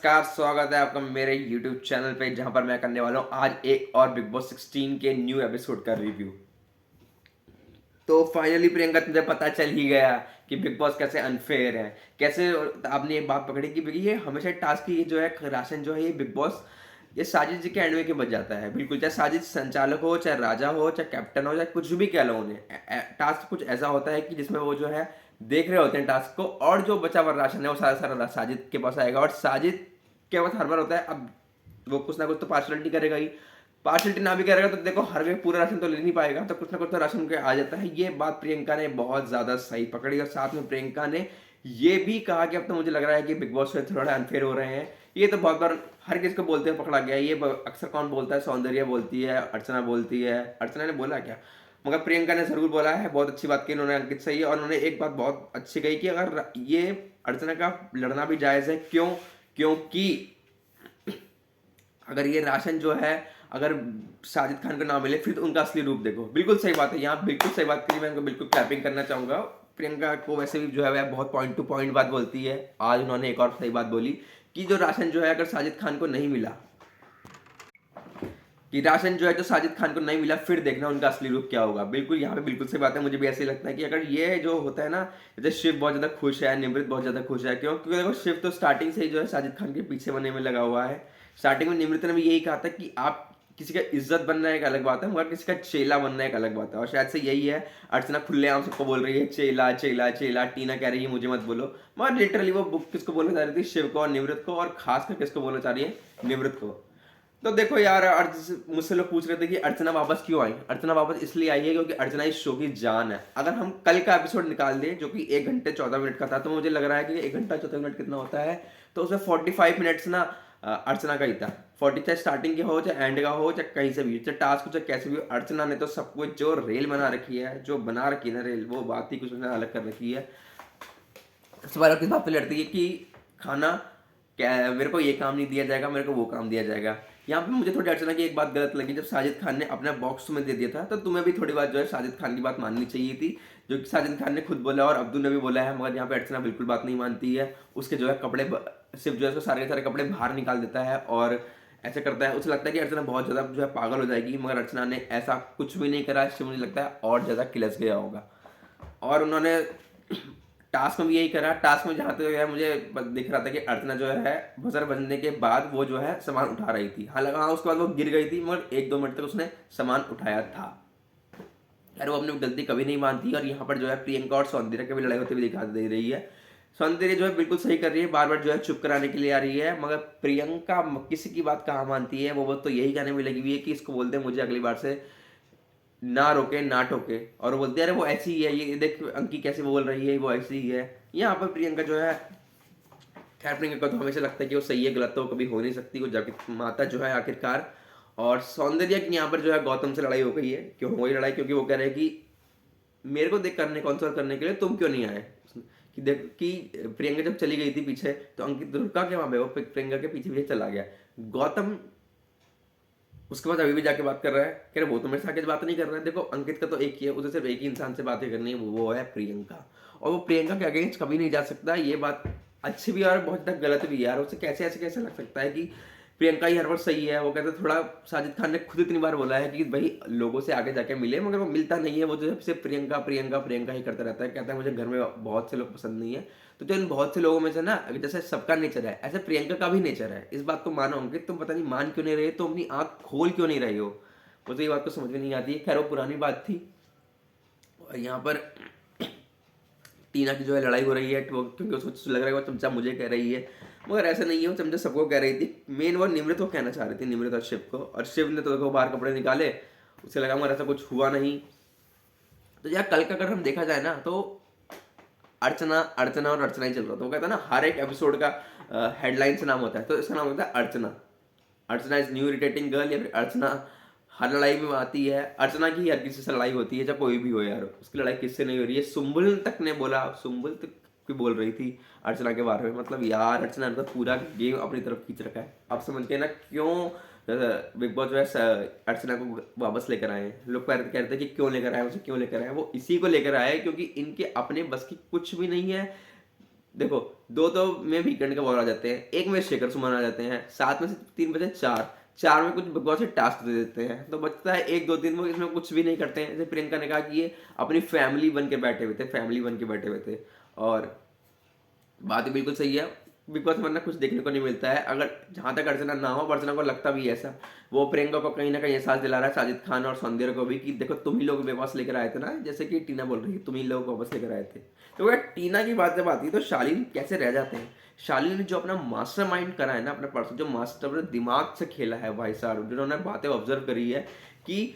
नमस्कार, स्वागत है आपका मेरे YouTube चैनल पे जहां पर मैं करने वाला हूं आज एक और बिग बॉस 16 के न्यू एपिसोड का रिव्यू। तो फाइनली प्रियंका तुझे पता चल ही गया कि बिग बॉस कैसे अनफेयर है। कैसे आपने ये बात पकड़ी कि ये हमेशा टास्क की जो है राशन जो है ये बिग बॉस ये साजिद जी के एंड में के बच जाता है। बिल्कुल, चाहे साजिद संचालक हो, चाहे राजा हो, चाहे कैप्टन हो, चाहे कुछ भी कह लो उन्हें, टास्क कुछ ऐसा होता है कि जिसमें वो जो है देख रहे होते हैं टास्क को, और जो बचा हुआ राशन है वो सारा सारा साजिद के पास आएगा। और साजिद के पास हर बार होता है, अब वो कुछ ना कुछ तो पार्शलिटी करेगा ही। पार्शलिटी ना भी करेगा तो देखो हर कोई पूरा राशन तो ले नहीं पाएगा, तो कुछ ना कुछ तो राशन के आ जाता है। ये बात प्रियंका ने बहुत ज्यादा सही पकड़ी, और साथ में प्रियंका ने ये भी कहा कि अब तो मुझे लग रहा है कि बिग बॉस से थोड़ा अनफेयर हो रहे हैं। ये तो बहुत बार हर किसी को बोलते हुए पकड़ा गया है। ये अक्सर कौन बोलता है? सौंदर्या बोलती है, अर्चना बोलती है। अर्चना ने बोला क्या, मगर प्रियंका ने जरूर बोला है। बहुत अच्छी बात की उन्होंने अंकित से ही, और उन्होंने एक बात बहुत अच्छी कही कि अगर ये अर्चना का लड़ना भी जायज है। क्यों? क्योंकि अगर ये राशन जो है अगर साजिद खान को ना मिले फिर तो उनका असली रूप देखो। बिल्कुल सही बात है, यहाँ बिल्कुल सही बात करी, मैं उनको बिल्कुल क्लैपिंग करना चाहूंगा। प्रियंका को वैसे भी जो है वह बहुत पॉइंट टू पॉइंट बात बोलती है। आज उन्होंने एक और सही बात बोली कि जो राशन जो है अगर साजिद खान को नहीं मिला, कि राशन जो है जो साजिद खान को नहीं मिला, फिर देखना उनका असली रूप क्या होगा। बिल्कुल यहाँ पे बिल्कुल सही बात है। मुझे भी ऐसे ही लगता है कि अगर ये जो होता है ना, जैसे शिव बहुत ज्यादा खुश है, निमृत बहुत ज्यादा खुश है। क्यों? क्योंकि देखो शिव तो स्टार्टिंग से ही जो है साजिद खान के पीछे बनने में लगा हुआ है। स्टार्टिंग में निमृत ने भी यही कहा था कि आप किसी का इज्जत बनना एक अलग बात है, मगर किसी का चेला बनना एक अलग बात है। और शायद से यही है। अर्चना खुलेआम सबको बोल रही है चेला चेला चेला। टीना कह रही है मुझे मत बोलो, मगर लिटरली वो बुक किसको बोलना चाह रही थी? शिव को और निमृत को, और खासकर किसको बोलना चाह रही है? निमृत को। तो देखो यार, मुझसे लोग पूछ रहे थे कि अर्चना वापस क्यों आई। अर्चना वापस इसलिए आई है क्योंकि अर्चना इस शो की जान है। अगर हम कल का एपिसोड निकाल दें जो कि 1 घंटे 14 मिनट का था, तो मुझे लग रहा है कि 1 घंटा 14 मिनट कितना होता है, तो उसमें 45 मिनट्स ना अर्चना का ही था। 40, चाहे स्टार्टिंग के हो, चाहे एंड का हो, चाहे कहीं से भी, चाहे टास्क हो, चाहे कैसे भी हो, अर्चना ने तो सब कुछ जो रेल बना रखी है, जो बना रखी है ना रेल, वो बात ही कुछ उसने अलग कर रखी है। सबसे पहले किस बात पे लड़ती है कि खाना क्या, मेरे को ये काम नहीं दिया जाएगा, मेरे को वो काम दिया जाएगा। यहाँ पे मुझे थोड़ी अर्चना की एक बात गलत लगी, जब साजिद खान ने अपना बॉक्स में दे दिया था, तो तुम्हें भी थोड़ी बात जो है साजिद खान की बात माननी चाहिए थी, जो कि साजिद खान ने खुद बोला और अब्दुल ने भी बोला है। मगर यहाँ पे अर्चना बिल्कुल बात नहीं मानती है। उसके जो है कपड़े सिर्फ जो है सारे के सारे कपड़े बाहर निकाल देता है और ऐसे करता है। उसे लगता है कि अर्चना बहुत ज़्यादा जो है पागल हो जाएगी, मगर अर्चना ने ऐसा कुछ भी नहीं करा। इससे मुझे लगता है और ज़्यादा किलस गया होगा। और उन्होंने टास्क में भी यही करा। टास्क में जहाँ तक है मुझे दिख रहा था कि अर्चना जो है बजर बजने के बाद वो जो है सामान उठा रही थी। हालांकि हाँ, उसके बाद वो गिर गई थी, मगर 1-2 मिनट तक उसने सामान उठाया था। यार वो अपनी गलती कभी नहीं मानती। और यहाँ पर जो है प्रियंका और सौंदर्य की भी लड़ाई होती हुई दिखा दे रही है। सौंदर्य जो है बिल्कुल सही कर रही है, बार बार जो है चुप कराने के लिए आ रही है, मगर प्रियंका किसी की बात कहाँ मानती है। वो तो यही कहने में लगी हुई है कि इसको बोलते हैं मुझे अगली बार से ना रोके ना टोके। और वो बोलते हैं अरे वो ऐसी ही है, ये देख अंकी कैसे बोल रही है, वो ऐसी ही है। यहाँ पर प्रियंका जो है, खैर प्रियंका को तो हमेशा लगता है कि वो सही है, गलत तो कभी हो नहीं सकती, वो जाके माता जो है आखिरकार। और सौंदर्य की यहाँ पर जो है गौतम से लड़ाई हो गई है। क्यों हो गई लड़ाई? क्योंकि वो कह रहे हैं कि मेरे को देख करने कंसोल करने के लिए तुम क्यों नहीं आए। कि देख कि प्रियंका जब चली गई थी पीछे, तो अंकित रुका क्या वहां पे? वो प्रियंका के पीछे पीछे चला गया। गौतम उसके बाद अभी भी जाके बात कर रहा है, कह रहे वो तो मेरे से आके बात नहीं कर रहा है। देखो अंकित का तो एक ही है, उसे सिर्फ एक ही इंसान से बातें करनी है, वो है प्रियंका। और वो प्रियंका के अगेंस्ट कभी नहीं जा सकता। ये बात अच्छी भी है और बहुत ज्यादा गलत भी है यार। उसे कैसे ऐसे कैसे लग सकता है कि प्रियंका ही हर बार सही है। वो कहते हैं थोड़ा, साजिद खान ने खुद इतनी बार बोला है कि भाई लोगों से आगे जाके मिले, मगर वो मिलता नहीं है। वो जो सिर्फ प्रियंका प्रियंका प्रियंका ही करता रहता है। कहता है मुझे घर में बहुत से लोग पसंद नहीं है। तो जो इन बहुत से लोगों में से ना, जैसे सबका नेचर है, ऐसे प्रियंका का भी नेचर है। इस बात को मानो अंकित, तुम पता नहीं मान क्यों नहीं रहे, तुम अपनी आंख खोल क्यों नहीं रहे हो। मुझे ये बात को समझ में नहीं आती है। खैर वो पुरानी बात थी। और यहाँ पर टीना की जो है लड़ाई हो रही है, क्योंकि उसको लग रहा है वो चमचा मुझे कह रही है, मगर ऐसा नहीं है। वो चमचा सबको कह रही थी। मेन वो निमृत को कहना चाह रही थी, निमृत और शिव को। और शिव ने तो देखो बाहर कपड़े निकाले, उसे लगा मगर ऐसा कुछ हुआ नहीं। तो यार कल का अगर हम देखा जाए ना, तो अर्चना अर्चना और अर्चना ही चल रहा था। वो कहता है ना हर एक एपिसोड का हेडलाइन से नाम होता है, तो इसका नाम होता है अर्चना। अर्चना इज न्यू इरिटेटिंग गर्ल, या फिर अर्चना हर लड़ाई में आती है। अर्चना की हर किसी से लड़ाई होती है, चाहे कोई भी हो यार, उसकी लड़ाई किससे नहीं हो रही है। सुम्बुल तक ने बोला, सुम्बुल तक भी बोल रही थी अर्चना के बारे में। मतलब यार अर्चना ने तो पूरा गेम अपनी तरफ खींच रखा है। आप समझ गए ना क्यों बिग बॉस जो है अर्चना को वापस लेकर आए हैं। लोग कह रहे थे कि क्यों लेकर आए, उसे क्यों लेकर आए। वो इसी को लेकर आए क्योंकि इनके अपने बस की कुछ भी नहीं है। देखो, 2 तो में वीकेंड के बॉल आ जाते हैं, 1 में शेखर सुमन आ जाते हैं, 7 में से 3 बचे 4, 4 में कुछ बिग बॉस से टास्क दे देते हैं, तो बचता है 1, 2, 3 वो इसमें कुछ भी नहीं करते हैं। जैसे प्रियंका ने कहा कि ये अपनी फैमिली बन के बैठे हुए थे, फैमिली बन के बैठे हुए थे, और बात भी बिल्कुल सही है। बिग बॉस में वरना कुछ देखने को नहीं मिलता है। अगर जहाँ तक अर्चना ना हो, अर्चना को लगता भी है ऐसा, वो प्रियंका को कहीं ना कहीं एहसास दिला रहा है, साजिद खान और सौंदर्य को भी, कि देखो तुम ही लोग मेरे पास लेकर आए थे ना, जैसे कि टीना बोल रही है तुम ही लोग वापस लेकर आए थे। तो अगर टीना की बात जब आती है तो शालीन कैसे रह जाते हैं। शालीन ने जो अपना मास्टर माइंड करा है ना, अपने पर्सन जो मास्टर दिमाग से खेला है भाई साहब, जिन्होंने बातें ऑब्जर्व करी है कि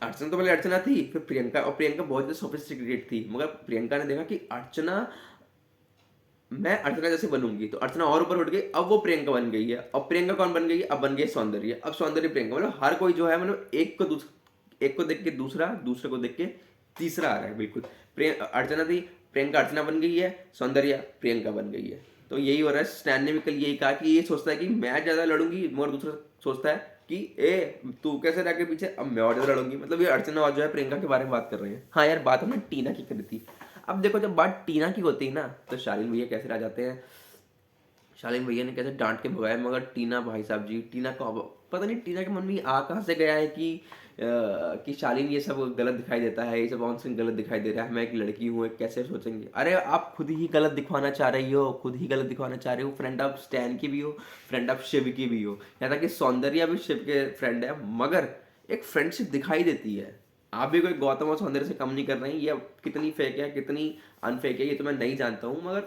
अर्चना तो पहले अर्चना थी, फिर प्रियंका, और प्रियंका बहुत ज्यादा सोफिस्टिकेटेड थी, मगर प्रियंका ने देखा कि अर्चना, मैं अर्चना जैसे बनूंगी, तो अर्चना और ऊपर उठ गई, अब वो प्रियंका बन गई है। अब प्रियंका कौन बन गई है, अब बन गई सौंदर्य, अब सौंदर्य प्रियंका, मतलब हर कोई जो है, मतलब एक को देख के दूसरा, दूसरे को देख के तीसरा आ रहा है। बिल्कुल अर्चना थी, प्रियंका अर्चना बन गई है, सौंदर्य प्रियंका बन गई है। तो यही हो रहा है। स्टैन ने भी कल यही कहा कि ये सोचता है कि मैं ज्यादा लड़ूंगी, मगर दूसरा सोचता है कि ए तू कैसे रह के पीछे, अब मैं और ज्यादा लड़ूंगी। मतलब ये अर्चना और जो है प्रियंका के बारे में बात कर रहे हैं। हाँ यार, बात हमने टीना की करी थी। अब देखो, जब बात टीना की होती है ना, तो शालीन भैया कैसे रह जाते हैं, शालीन भैया ने कैसे डांट के भगाया, मगर टीना भाई साहब जी, टीना को पता नहीं टीना के मन में आ कहाँ से गया है कि शालीन ये सब गलत दिखाई देता है, ये सब ऑन स्क्रीन गलत दिखाई दे रहा है, मैं एक लड़की हूँ, कैसे सोचेंगे। अरे आप खुद ही गलत दिखवाना चाह रही हो, खुद ही गलत दिखवाना चाह रही हो। फ्रेंड ऑफ स्टैन की भी हो, फ्रेंड ऑफ शिव की भी हो, यहाँ तक कि सौंदर्या भी शिव के फ्रेंड है, मगर एक फ्रेंडशिप दिखाई देती है। आप भी कोई गौतम और सौंदर्य से कम नहीं कर रहे हैं। ये कितनी फेक है, कितनी अनफेक है, ये तो मैं नहीं जानता हूँ, मगर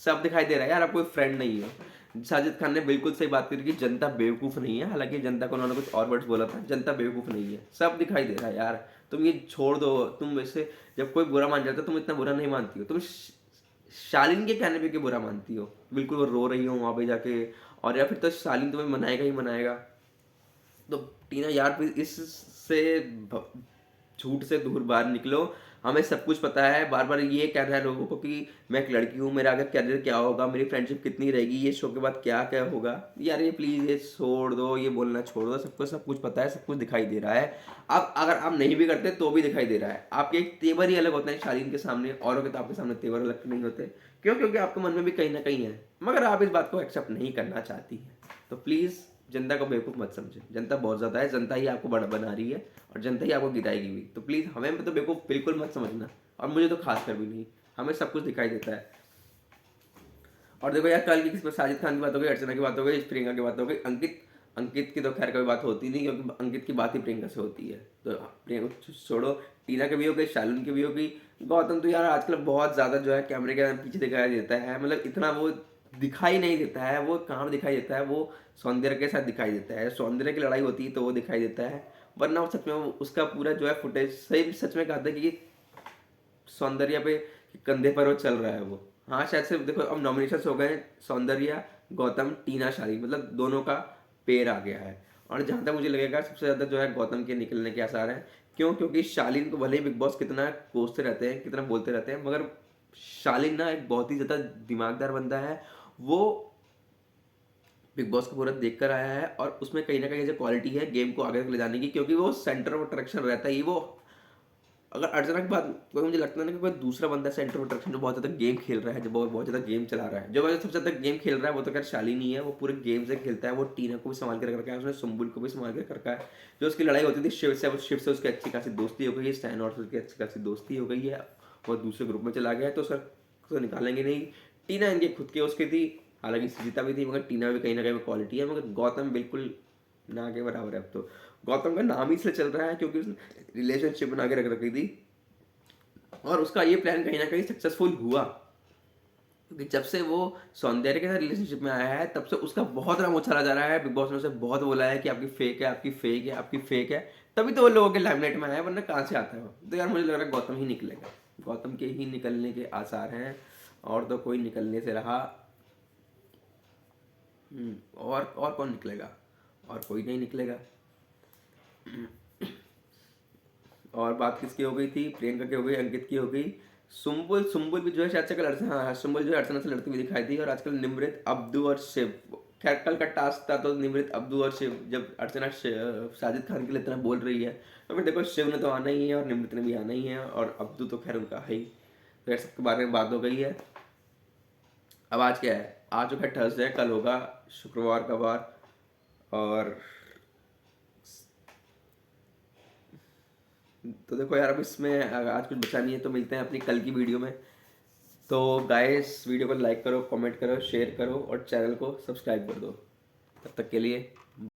सब दिखाई दे रहा है यार, आप कोई फ्रेंड नहीं है। साजिद खान ने बिल्कुल सही बात करी कि जनता बेवकूफ नहीं है, हालांकि जनता को उन्होंने कुछ और वर्ड्स बोला था, जनता बेवकूफ नहीं है, सब दिखाई दे रहा है यार। तुम ये छोड़ दो, तुम वैसे जब कोई बुरा मान जाता है तुम इतना बुरा नहीं मानती हो, तुम शालीन के कहने पे क्यों बुरा मानती हो। बिल्कुल वो रो रही हो वहां पे जाके, और या फिर तो शालीन तुम्हें मनाएगा ही मनाएगा। तो टीना यार प्लीज इससे झूठ से दूर बाहर निकलो। हमें सब कुछ पता है, बार बार ये कहना है लोगों को कि मैं एक लड़की हूँ, मेरा आगे करियर क्या होगा, मेरी फ्रेंडशिप कितनी रहेगी, ये शो के बाद क्या क्या होगा। यार ये प्लीज ये छोड़ दो, ये बोलना छोड़ दो। सबको सब कुछ पता है, सब कुछ दिखाई दे रहा है। अब अगर आप नहीं भी करते तो भी दिखाई दे रहा है। आपके एक तेवर ही अलग होते हैं शालीन के सामने, औरों के तो आपके सामने तेवर अलग नहीं होते। क्यों? क्योंकि आपके मन में भी कहीं ना कहीं है, मगर आप इस बात को एक्सेप्ट नहीं करना चाहती है। तो प्लीज जनता को बेवकूफ मत समझे। जनता बहुत ज्यादा है, जनता ही आपको बड़ा बना रही है और जनता ही आपको गिराएगी भी। तो प्लीज हमें तो बेवकूफ बिल्कुल मत समझना, और मुझे तो खास कर भी नहीं। हमें सब कुछ दिखाई देता है। और देखो यार, कल की किस पर साजिद खान की बात हो गई, अर्चना की बात हो गई, प्रियंका की बात हो गई, अंकित अंकित की तो खैर कोई बात होती नहीं, क्योंकि अंकित की बात ही प्रियंका से होती है। तो प्रियंका छोड़ो, टीना की भी हो गई, शालीन की भी हो गई। गौतम तो यार आजकल बहुत ज्यादा जो है कैमरे के पीछे दिखाई देता है, मतलब इतना वो दिखाई नहीं देता है। वो कहाँ दिखाई देता है, वो सौंदर्य के साथ दिखाई देता है। सौंदर्य की लड़ाई होती है तो वो दिखाई देता है, वरना वो सच में उसका पूरा जो है फुटेज सही सच में कहता है कि सौंदर्य पे कंधे पर वो चल रहा है वो। हाँ शायद से देखो, अब नॉमिनेशन हो गए, सौंदर्य, गौतम, टीना, शालीन, मतलब दोनों का पेयर आ गया है। और जहां तक मुझे लगेगा सबसे ज्यादा जो है गौतम के निकलने के आसार हैं। क्यों? क्योंकि शालीन को भले ही बिग बॉस कितना कोसते रहते हैं, कितना बोलते रहते हैं, मगर शालीन ना एक बहुत ही ज्यादा दिमागदार बंदा है। वो बिग बॉस को पूरा देख कर आया है, और उसमें कहीं ना कहीं जो क्वालिटी है गेम को आगे तक ले जाने की, क्योंकि वो सेंटर ऑफ अट्रैक्शन रहता है ही वो। अगर अर्चना की बात कोई, मुझे लगता है ना कि कोई दूसरा बंदा सेंटर ऑफ अट्रैक्शन जो बहुत ज्यादा गेम खेल रहा है, जो बहुत ज्यादा गेम चला रहा है, जो सबसे ज्यादा गेम खेल रहा है, वो तो खैर शालीन ही है। वो पूरे गेम से खेलता है, वो टीना को भी संभाल कर रखा है, उसने सुम्बुल को भी संभाल कर रखा है। जो उसकी लड़ाई होती थी शिव से, शिव से उसकी अच्छी खासी दोस्ती हो गई है, स्टैन और से उसकी अच्छी खासी दोस्ती हो गई है, वो दूसरे ग्रुप में चला गया है, तो सर उसको निकालेंगे नहीं। टीना इनके खुद के उसकी थी, हालांकि सीता भी थी, मगर टीना भी कहीं ना कहीं क्वालिटी है, मगर गौतम बिल्कुल ना के बराबर है। अब तो गौतम का नाम ही इसलिए चल रहा है क्योंकि उसने रिलेशनशिप बना के रख रखी थी, और उसका ये प्लान कहीं ना कहीं सक्सेसफुल हुआ। क्योंकि जब से वो सौंदर्य के साथ रिलेशनशिप में आया है, तब से उसका बहुत नाम उछाला जा रहा है। बिग बॉस ने उसे बहुत बोला है कि आपकी फेक है, आपकी फेक है, आपकी फेक है, तभी तो वो लोगों के लाइमलाइट में आया है, वरना कहाँ से आता है वो। तो यार मुझे लग रहा है गौतम ही निकलेगा, गौतम के ही निकलने के आसार हैं, और तो कोई निकलने से रहा। और कौन निकलेगा? और कोई नहीं निकलेगा। और बात किसकी हो गई थी? प्रियंका की हो गई, अंकित की हो गई। सुम्बुल सुम्बुल भी जो है शायद से कल अर्चना, हाँ सुम्बुल जो है अर्चना से लड़ती हुई दिखाई दी। और आजकल निमृत, अब्दू और शिव, खैर कल का टास्क था तो निमृत, अब्दू और शिव, जब अर्चना साजिद खान के लिए इतना बोल रही है, तो फिर देखो शिव ने तो आना ही है और निमृत ने भी आना ही है, और अब्दू तो खैर उनका है ही। तो यार सबके बारे में बात हो गई है। अब आज क्या है, आज जो है थर्सडे, कल होगा शुक्रवार का वार। और तो देखो यार, अब इसमें आज कुछ बचा नहीं है, तो मिलते हैं अपनी कल की वीडियो में। तो गाइस वीडियो को लाइक करो, कमेंट करो, शेयर करो और चैनल को सब्सक्राइब कर दो। तब तक के लिए